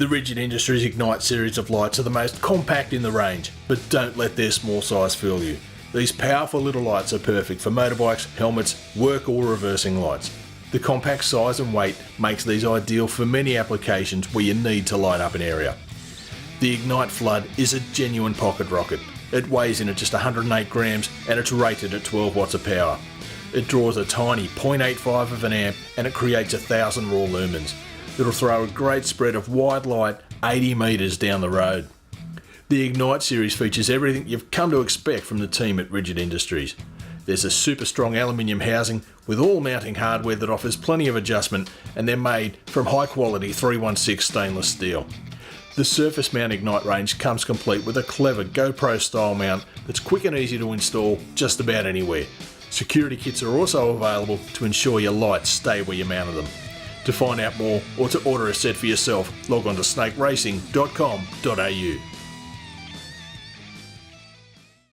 The Rigid Industries Ignite series of lights are the most compact in the range, but don't let their small size fool you. These powerful little lights are perfect for motorbikes, helmets, work or reversing lights. The compact size and weight makes these ideal for many applications where you need to light up an area. The Ignite Flood is a genuine pocket rocket. It weighs in at just 108 grams and it's rated at 12 watts of power. It draws a tiny 0.85 of an amp and it creates 1,000 raw lumens. It'll throw a great spread of wide light 80 metres down the road. The Ignite series features everything you've come to expect from the team at Rigid Industries. There's a super strong aluminium housing with all mounting hardware that offers plenty of adjustment, and they're made from high quality 316 stainless steel. The surface mount Ignite range comes complete with a clever GoPro style mount that's quick and easy to install just about anywhere. Security kits are also available to ensure your lights stay where you mounted them. To find out more or to order a set for yourself, log on to snakeracing.com.au.